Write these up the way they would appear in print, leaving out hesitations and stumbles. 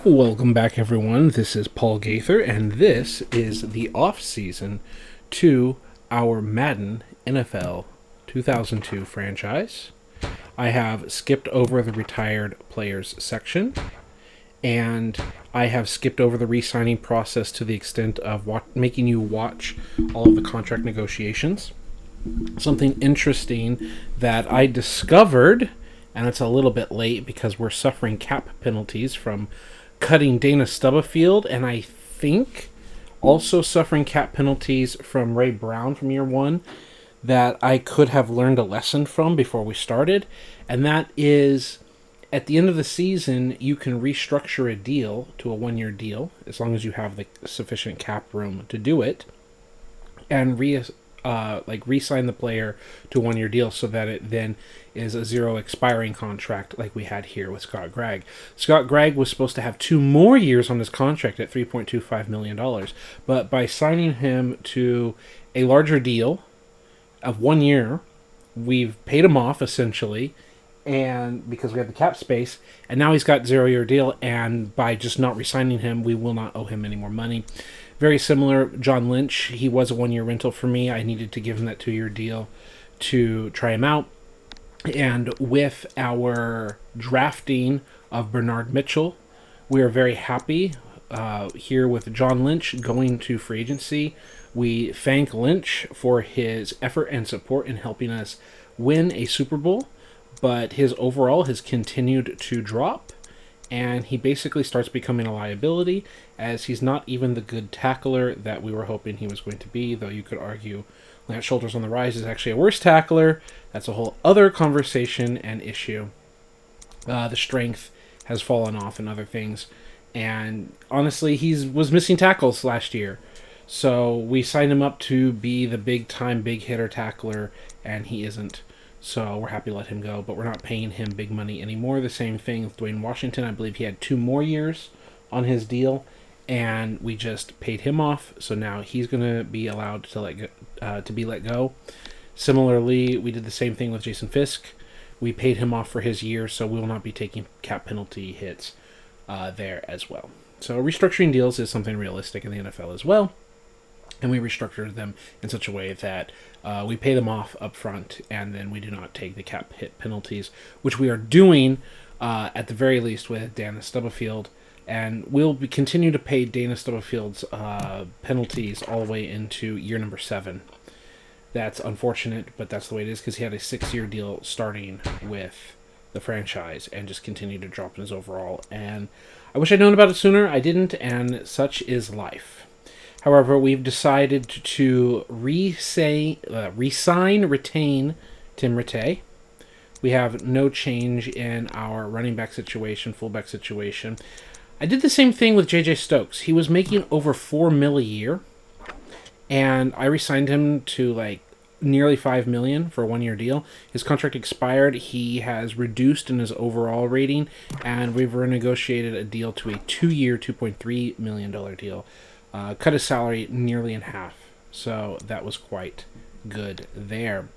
Welcome back, everyone. This is Paul Gaither, and this is the off-season to our Madden NFL 2002 franchise. I have skipped over the retired players section, and I have skipped over the re-signing process to the extent of making you watch all of the contract negotiations. Something interesting that I discovered, and it's a little bit late because we're suffering cap penalties from cutting Dana Stubblefield, and I think also suffering cap penalties from Ray Brown from year one, that I could have learned a lesson from before we started. And that is, at the end of the season, you can restructure a deal to a one-year deal, as long as you have the sufficient cap room to do it, and re-sign the player to a one-year deal so that it then is a zero expiring contract like we had here with Scott Gregg. Scott Gregg was supposed to have 2 more years on his contract at $3.25 million, but by signing him to a larger deal of 1 year, we've paid him off essentially, and because we have the cap space, and now he's got 0-year deal, and by just not re-signing him, we will not owe him any more money. Very similar, John Lynch, he was a 1-year rental for me. I needed to give him that 2-year deal to try him out. And with our drafting of Bernard Mitchell, we are very happy here with John Lynch going to free agency. We thank Lynch for his effort and support in helping us win a Super Bowl, but his overall has continued to drop, and he basically starts becoming a liability, as he's not even the good tackler that we were hoping he was going to be, though you could argue Lance Shoulders on the Rise is actually a worse tackler. That's a whole other conversation and issue. The strength has fallen off and other things, and honestly, he was missing tackles last year. So we signed him up to be the big-time, big-hitter tackler, and he isn't. So we're happy to let him go, but we're not paying him big money anymore. The same thing with Dwayne Washington. I believe he had 2 more years on his deal, and we just paid him off. So now he's going to be allowed to be let go. Similarly, we did the same thing with Jason Fisk. We paid him off for his year, so we will not be taking cap penalty hits there as well. So restructuring deals is something realistic in the NFL as well. And we restructured them in such a way that we pay them off up front, and then we do not take the cap hit penalties, which we are doing at the very least with Dana Stubblefield. And we'll continue to pay Dana Stubblefield's penalties all the way into year number 7. That's unfortunate, but that's the way it is, because he had a 6-year deal starting with the franchise and just continued to drop in his overall. And I wish I'd known about it sooner. I didn't, and such is life. However, we've decided to retain Tim Rattay. We have no change in our running back situation, fullback situation. I did the same thing with J.J. Stokes. He was making over $4 million a year, and I re-signed him to nearly $5 million for a 1-year deal. His contract expired. He has reduced in his overall rating, and we've renegotiated a deal to a 2-year, $2.3 million deal. Cut his salary nearly in half, so that was quite good there.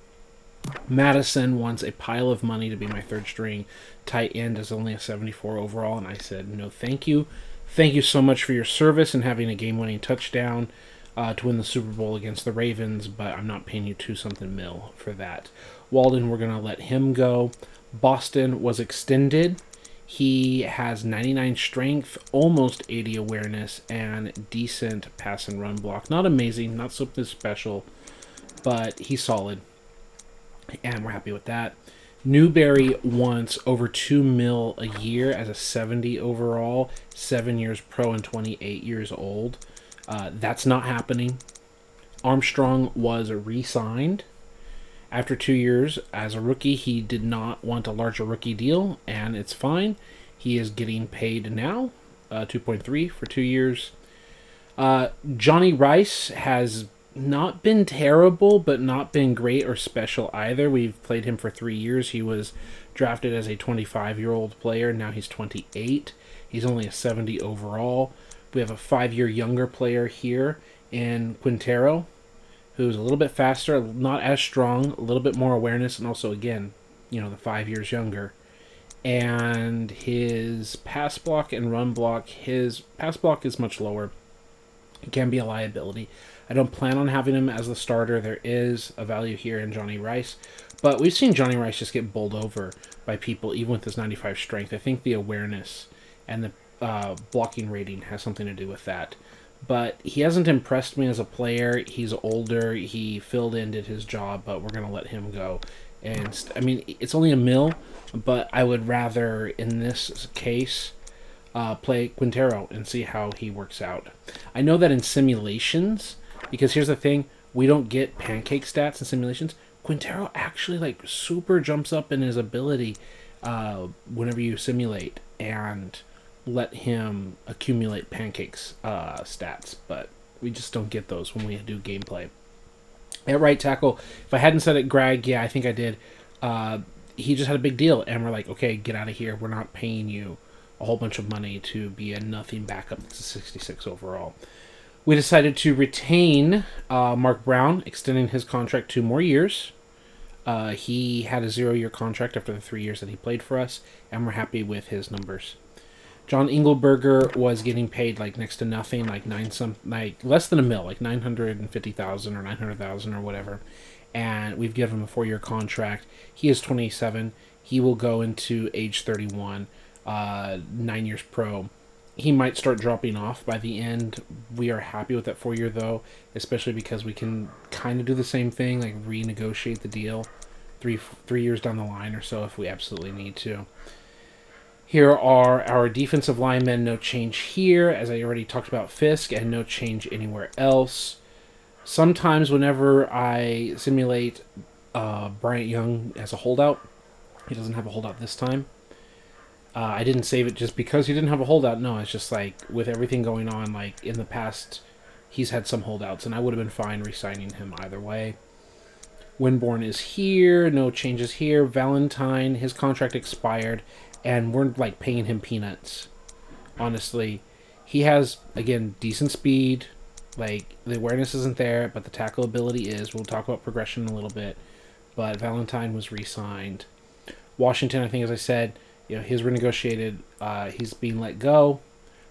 Madison wants a pile of money to be my third string tight end as only a 74 overall, and I said no thank you. Thank you so much for your service and having a game-winning touchdown to win the Super Bowl against the Ravens, but I'm not paying you $2-something mil for that. Walden, we're going to let him go. Boston was extended. He has 99 strength, almost 80 awareness, and decent pass and run block. Not amazing, not something special, but he's solid, and we're happy with that. Newberry wants over $2 million a year as a 70 overall, 7 years pro and 28 years old. That's not happening. Armstrong was re-signed. After 2 years as a rookie, he did not want a larger rookie deal, and it's fine. He is getting paid now, $2.3 for 2 years. Johnny Rice has not been terrible, but not been great or special either. We've played him for 3 years. He was drafted as a 25-year-old player. Now he's 28. He's only a 70 overall. We have a 5-year younger player here in Quintero, who's a little bit faster, not as strong, a little bit more awareness, and also, again, the 5 years younger. and his pass block and run block, his pass block is much lower. It can be a liability. I don't plan on having him as the starter. There is a value here in Johnny Rice, but we've seen Johnny Rice just get bowled over by people, even with his 95 strength. I think the awareness and the blocking rating has something to do with that. But he hasn't impressed me as a player. He's older. He filled in, did his job, but we're going to let him go. And, I mean, it's only a mil, but I would rather, in this case, play Quintero and see how he works out. I know that in simulations, because here's the thing, we don't get pancake stats in simulations. Quintero actually, like, super jumps up in his ability whenever you simulate, and let him accumulate pancakes stats, but we just don't get those when we do gameplay. At right tackle, if I hadn't said it, Greg, yeah, I think I did. He just had a big deal, and we're like, okay, get out of here. We're not paying you a whole bunch of money to be a nothing backup that's a 66 overall. We decided to retain Mark Brown, extending his contract 2 more years. He had a 0-year contract after the 3 years that he played for us, and we're happy with his numbers. John Engelberger was getting paid like next to nothing, like less than a mil, like 950,000 or 900,000 or whatever. And we've given him a 4-year contract. He is 27. He will go into age 31, 9 years pro. He might start dropping off by the end. We are happy with that 4-year though, especially because we can kind of do the same thing, like renegotiate the deal 3 years down the line or so if we absolutely need to. Here are our defensive linemen. No change here, as I already talked about Fisk, and no change anywhere else. Sometimes whenever I simulate Bryant Young as a holdout, he doesn't have a holdout this time. I didn't save it just because he didn't have a holdout. No, it's just like with everything going on, like in the past, he's had some holdouts, and I would have been fine re-signing him either way. Winborn is here. No changes here. Valentine, his contract expired, and we're like paying him peanuts. Honestly, he has, again, decent speed. Like, the awareness isn't there, but the tackle ability is. We'll talk about progression in a little bit. But Valentine was re-signed. Washington, I think, as I said, you know, he's renegotiated. He's being let go.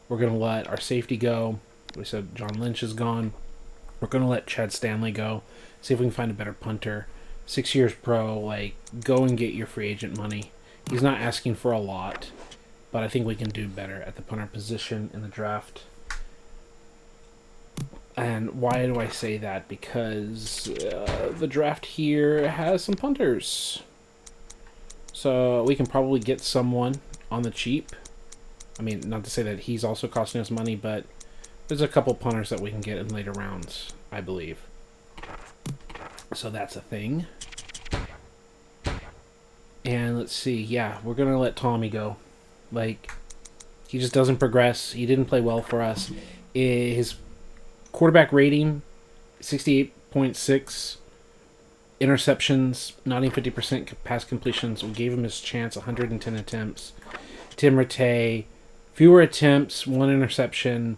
We're going to let our safety go. We said John Lynch is gone. We're going to let Chad Stanley go. See if we can find a better punter. 6 years pro. Like, go and get your free agent money. He's not asking for a lot, but I think we can do better at the punter position in the draft. And why do I say that? Because the draft here has some punters. So we can probably get someone on the cheap. I mean, not to say that he's also costing us money, but there's a couple punters that we can get in later rounds, I believe. So that's a thing. And let's see, yeah, we're going to let Tommy go. Like, he just doesn't progress. He didn't play well for us. His quarterback rating, 68.6. Interceptions, not even 50% pass completions. We gave him his chance, 110 attempts. Tim Rattay, fewer attempts, 1 interception.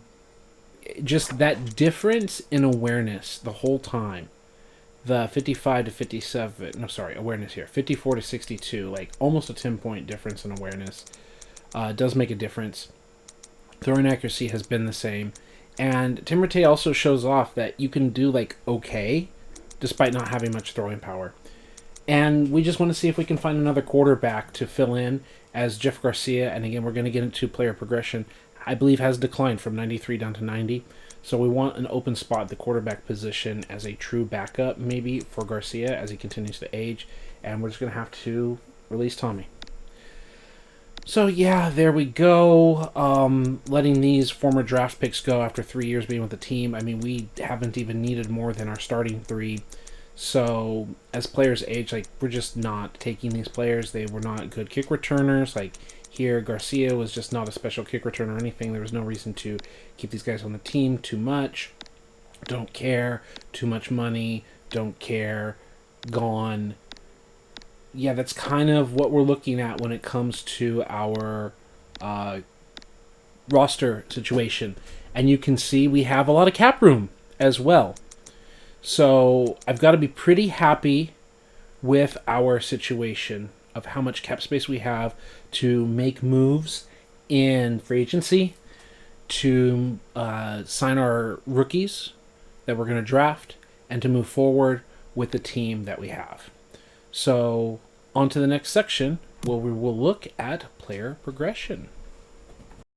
Just that difference in awareness the whole time. The 55 to 57, no, sorry, awareness here. 54 to 62, like almost a 10-point difference in awareness. Does make a difference. Throwing accuracy has been the same. And Tim Rattay also shows off that you can do, like, okay, despite not having much throwing power. And we just want to see if we can find another quarterback to fill in as Jeff Garcia, and again, we're going to get into player progression, I believe has declined from 93 down to 90. So we want an open spot at the quarterback position as a true backup, maybe, for Garcia as he continues to age. And we're just going to have to release Tommy. So, yeah, there we go. Letting these former draft picks go after 3 years being with the team. I mean, we haven't even needed more than our starting 3. So, as players age, like, we're just not taking these players. They were not good kick returners. Like, here, Garcia was just not a special kick returner or anything. There was no reason to keep these guys on the team too much. Don't care. Too much money. Don't care. Gone. Yeah, that's kind of what we're looking at when it comes to our roster situation. And you can see we have a lot of cap room as well. So I've got to be pretty happy with our situation of how much cap space we have to make moves in free agency, to sign our rookies that we're going to draft, and to move forward with the team that we have. So on to the next section where we will look at player progression.